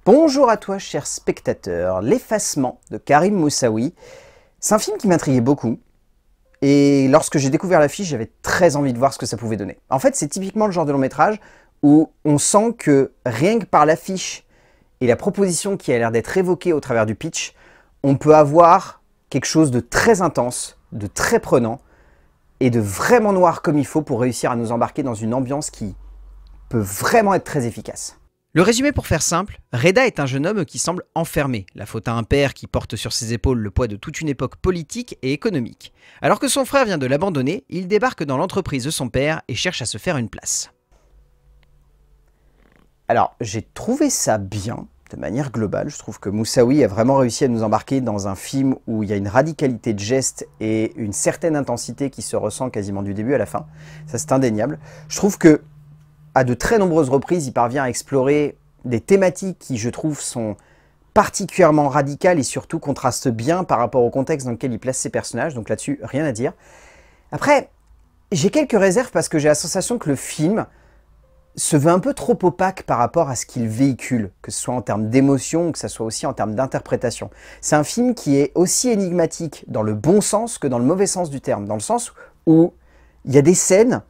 Bonjour à toi, cher spectateur. L'effacement de Karim Moussaoui, c'est un film qui m'intriguait beaucoup. Et lorsque j'ai découvert l'affiche, j'avais très envie de voir ce que ça pouvait donner. En fait, c'est typiquement le genre de long métrage où on sent que rien que par l'affiche et la proposition qui a l'air d'être évoquée au travers du pitch, on peut avoir quelque chose de très intense, de très prenant et de vraiment noir comme il faut pour réussir à nous embarquer dans une ambiance qui peut vraiment être très efficace. Le résumé pour faire simple, Reda est un jeune homme qui semble enfermé, la faute à un père qui porte sur ses épaules le poids de toute une époque politique et économique. Alors que son frère vient de l'abandonner, il débarque dans l'entreprise de son père et cherche à se faire une place. Alors, j'ai trouvé ça bien, de manière globale. Je trouve que Moussaoui a vraiment réussi à nous embarquer dans un film où il y a une radicalité de gestes et une certaine intensité qui se ressent quasiment du début à la fin. Ça, c'est indéniable. Je trouve que à de très nombreuses reprises, il parvient à explorer des thématiques qui, je trouve, sont particulièrement radicales et surtout contrastent bien par rapport au contexte dans lequel il place ses personnages. Donc là-dessus, rien à dire. Après, j'ai quelques réserves parce que j'ai la sensation que le film se veut un peu trop opaque par rapport à ce qu'il véhicule, que ce soit en termes d'émotion ou que ce soit aussi en termes d'interprétation. C'est un film qui est aussi énigmatique dans le bon sens que dans le mauvais sens du terme, dans le sens où il y a des scènes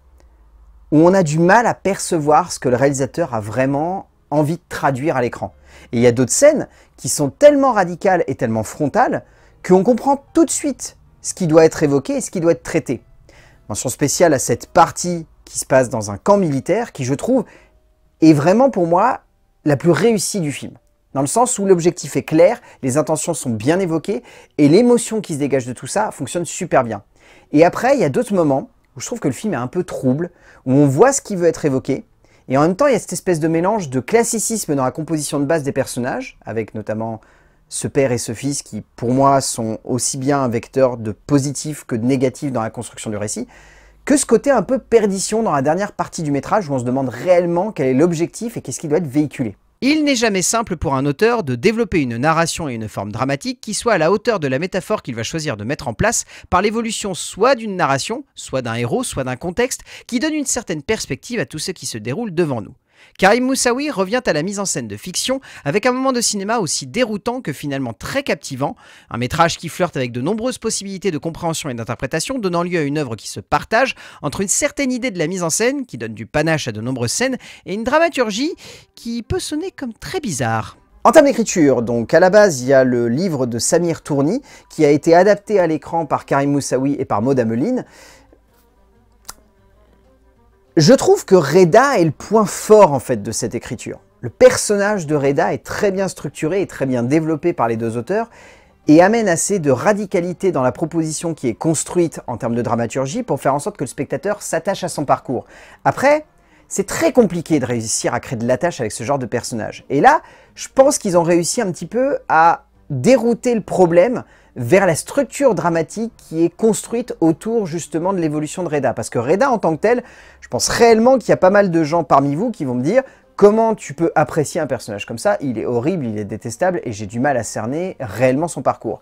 où on a du mal à percevoir ce que le réalisateur a vraiment envie de traduire à l'écran. Et il y a d'autres scènes qui sont tellement radicales et tellement frontales qu'on comprend tout de suite ce qui doit être évoqué et ce qui doit être traité. Mention spéciale à cette partie qui se passe dans un camp militaire qui, je trouve, est vraiment pour moi la plus réussie du film. Dans le sens où l'objectif est clair, les intentions sont bien évoquées et l'émotion qui se dégage de tout ça fonctionne super bien. Et après, il y a d'autres moments où je trouve que le film est un peu trouble, où on voit ce qui veut être évoqué, et en même temps il y a cette espèce de mélange de classicisme dans la composition de base des personnages, avec notamment ce père et ce fils qui, pour moi, sont aussi bien un vecteur de positif que de négatif dans la construction du récit, que ce côté un peu perdition dans la dernière partie du métrage où on se demande réellement quel est l'objectif et qu'est-ce qui doit être véhiculé. Il n'est jamais simple pour un auteur de développer une narration et une forme dramatique qui soit à la hauteur de la métaphore qu'il va choisir de mettre en place par l'évolution soit d'une narration, soit d'un héros, soit d'un contexte qui donne une certaine perspective à tout ce qui se déroule devant nous. Karim Moussaoui revient à la mise en scène de fiction avec un moment de cinéma aussi déroutant que finalement très captivant, un métrage qui flirte avec de nombreuses possibilités de compréhension et d'interprétation, donnant lieu à une œuvre qui se partage entre une certaine idée de la mise en scène, qui donne du panache à de nombreuses scènes, et une dramaturgie qui peut sonner comme très bizarre. En termes d'écriture, donc à la base, il y a le livre de Samir Tourni qui a été adapté à l'écran par Karim Moussaoui et par Maud Ameline. Je trouve que Reda est le point fort en fait de cette écriture. Le personnage de Reda est très bien structuré et très bien développé par les deux auteurs et amène assez de radicalité dans la proposition qui est construite en termes de dramaturgie pour faire en sorte que le spectateur s'attache à son parcours. Après, c'est très compliqué de réussir à créer de l'attache avec ce genre de personnage. Et là, je pense qu'ils ont réussi un petit peu à dérouter le problème vers la structure dramatique qui est construite autour justement de l'évolution de Reda. Parce que Reda en tant que tel, je pense réellement qu'il y a pas mal de gens parmi vous qui vont me dire comment tu peux apprécier un personnage comme ça, il est horrible, il est détestable et j'ai du mal à cerner réellement son parcours.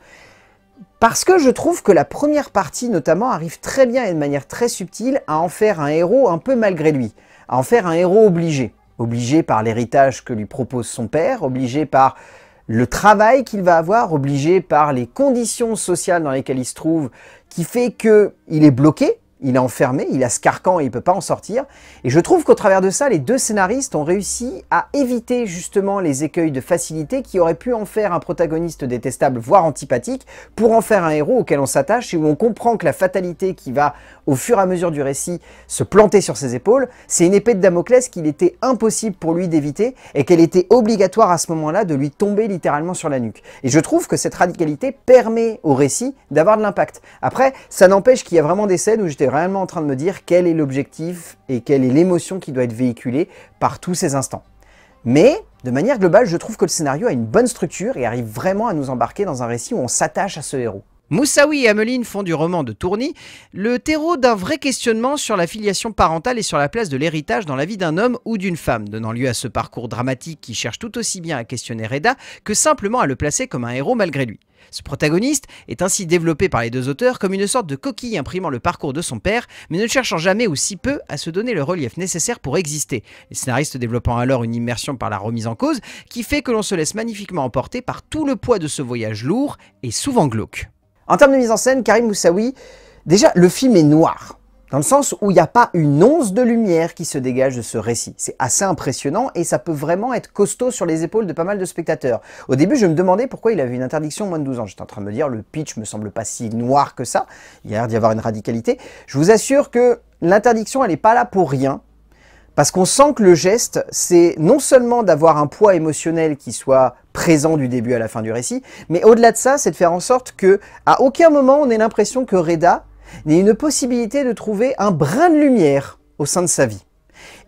Parce que je trouve que la première partie notamment arrive très bien et de manière très subtile à en faire un héros un peu malgré lui, à en faire un héros obligé. Obligé par l'héritage que lui propose son père, obligé par le travail qu'il va avoir, obligé par les conditions sociales dans lesquelles il se trouve, qui fait qu'il est bloqué, il est enfermé, il a ce carcan et il ne peut pas en sortir. Et je trouve qu'au travers de ça, les deux scénaristes ont réussi à éviter justement les écueils de facilité qui auraient pu en faire un protagoniste détestable, voire antipathique, pour en faire un héros auquel on s'attache et où on comprend que la fatalité qui va, au fur et à mesure du récit, se planter sur ses épaules, c'est une épée de Damoclès qu'il était impossible pour lui d'éviter et qu'elle était obligatoire à ce moment-là de lui tomber littéralement sur la nuque. Et je trouve que cette radicalité permet au récit d'avoir de l'impact. Après, ça n'empêche qu'il y a vraiment des scènes où j'étais réellement en train de me dire quel est l'objectif et quelle est l'émotion qui doit être véhiculée par tous ces instants. Mais, de manière globale, je trouve que le scénario a une bonne structure et arrive vraiment à nous embarquer dans un récit où on s'attache à ce héros. Moussaoui et Ameline font du roman de Tourny le terreau d'un vrai questionnement sur la filiation parentale et sur la place de l'héritage dans la vie d'un homme ou d'une femme, donnant lieu à ce parcours dramatique qui cherche tout aussi bien à questionner Reda que simplement à le placer comme un héros malgré lui. Ce protagoniste est ainsi développé par les deux auteurs comme une sorte de coquille imprimant le parcours de son père, mais ne cherchant jamais ou si peu à se donner le relief nécessaire pour exister, les scénaristes développant alors une immersion par la remise en cause qui fait que l'on se laisse magnifiquement emporter par tout le poids de ce voyage lourd et souvent glauque. En termes de mise en scène, Karim Moussaoui, déjà le film est noir, dans le sens où il n'y a pas une once de lumière qui se dégage de ce récit. C'est assez impressionnant et ça peut vraiment être costaud sur les épaules de pas mal de spectateurs. Au début, je me demandais pourquoi il avait une interdiction moins de 12 ans. J'étais en train de me dire, le pitch me semble pas si noir que ça, il y a l'air d'y avoir une radicalité. Je vous assure que l'interdiction, elle n'est pas là pour rien. Parce qu'on sent que le geste, c'est non seulement d'avoir un poids émotionnel qui soit présent du début à la fin du récit, mais au-delà de ça, c'est de faire en sorte que, à aucun moment, on ait l'impression que Reda n'ait une possibilité de trouver un brin de lumière au sein de sa vie.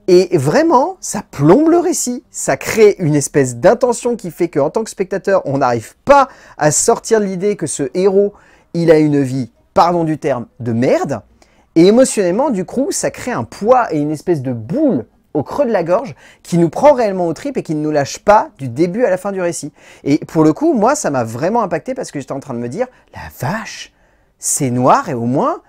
Et vraiment, ça plombe le récit, ça crée une espèce d'intention qui fait qu'en tant que spectateur, on n'arrive pas à sortir de l'idée que ce héros, il a une vie, pardon du terme, de merde. Et émotionnellement, du coup, ça crée un poids et une espèce de boule au creux de la gorge qui nous prend réellement aux tripes et qui ne nous lâche pas du début à la fin du récit. Et pour le coup, moi, ça m'a vraiment impacté parce que j'étais en train de me dire, la vache, c'est noir et au moins,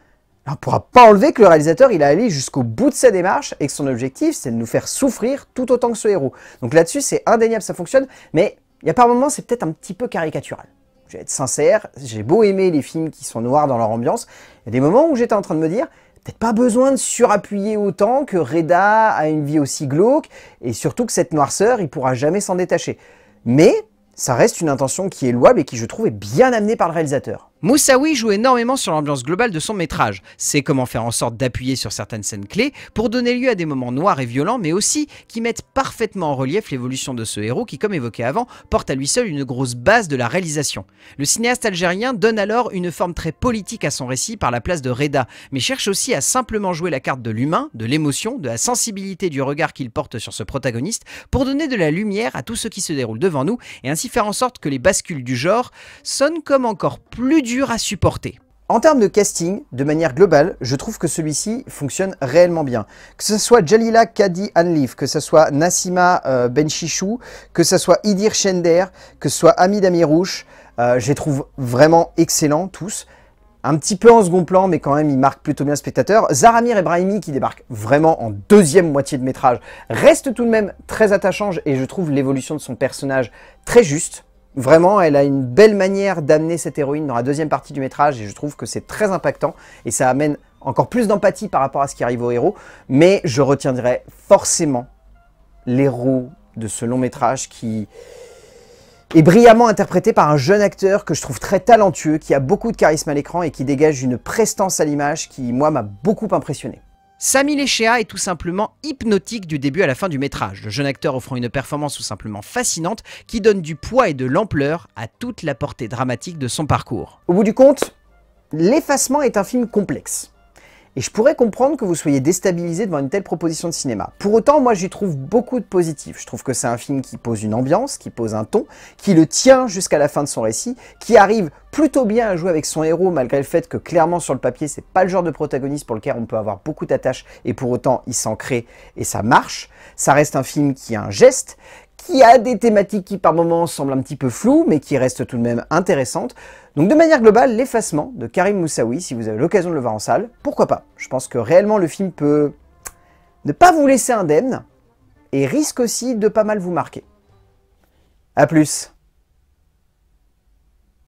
on ne pourra pas enlever que le réalisateur, il a allé jusqu'au bout de sa démarche et que son objectif, c'est de nous faire souffrir tout autant que ce héros. Donc là-dessus, c'est indéniable, ça fonctionne, mais il y a par moments, c'est peut-être un petit peu caricatural. Je vais être sincère, j'ai beau aimer les films qui sont noirs dans leur ambiance, il y a des moments où j'étais en train de me dire, peut-être pas besoin de surappuyer autant, que Reda a une vie aussi glauque, et surtout que cette noirceur, il pourra jamais s'en détacher. Mais ça reste une intention qui est louable et qui, je trouve, est bien amenée par le réalisateur. Moussaoui joue énormément sur l'ambiance globale de son métrage. C'est comment faire en sorte d'appuyer sur certaines scènes clés pour donner lieu à des moments noirs et violents, mais aussi qui mettent parfaitement en relief l'évolution de ce héros qui, comme évoqué avant, porte à lui seul une grosse base de la réalisation. Le cinéaste algérien donne alors une forme très politique à son récit par la place de Reda, mais cherche aussi à simplement jouer la carte de l'humain, de l'émotion, de la sensibilité du regard qu'il porte sur ce protagoniste pour donner de la lumière à tout ce qui se déroule devant nous et ainsi faire en sorte que les bascules du genre sonnent comme encore plus dur à supporter. En termes de casting, de manière globale, je trouve que celui-ci fonctionne réellement bien. Que ce soit Jalila Kadi Anlif, que ce soit Nassima Benchichou, que ce soit Idir Chender, que ce soit Hamid Amirouche, je les trouve vraiment excellents tous. Un petit peu en second plan, mais quand même, il marque plutôt bien le spectateur. Zaramir Ebrahimi, qui débarque vraiment en deuxième moitié de métrage, reste tout de même très attachant et je trouve l'évolution de son personnage très juste. Vraiment, elle a une belle manière d'amener cette héroïne dans la deuxième partie du métrage et je trouve que c'est très impactant et ça amène encore plus d'empathie par rapport à ce qui arrive au héros. Mais je retiendrai forcément l'héros de ce long métrage qui est brillamment interprété par un jeune acteur que je trouve très talentueux, qui a beaucoup de charisme à l'écran et qui dégage une prestance à l'image qui, moi, m'a beaucoup impressionné. Sami Léchéa est tout simplement hypnotique du début à la fin du métrage, le jeune acteur offrant une performance tout simplement fascinante qui donne du poids et de l'ampleur à toute la portée dramatique de son parcours. Au bout du compte, L'Effacement est un film complexe. Et je pourrais comprendre que vous soyez déstabilisé devant une telle proposition de cinéma. Pour autant, moi j'y trouve beaucoup de positifs. Je trouve que c'est un film qui pose une ambiance, qui pose un ton, qui le tient jusqu'à la fin de son récit, qui arrive plutôt bien à jouer avec son héros malgré le fait que clairement sur le papier, c'est pas le genre de protagoniste pour lequel on peut avoir beaucoup d'attaches et pour autant il s'en crée et ça marche. Ça reste un film qui a un geste, qui a des thématiques qui par moments semblent un petit peu floues, mais qui restent tout de même intéressantes. Donc de manière globale, L'Effacement de Karim Moussaoui, si vous avez l'occasion de le voir en salle, pourquoi pas? Je pense que réellement le film peut ne pas vous laisser indemne, et risque aussi de pas mal vous marquer. A plus.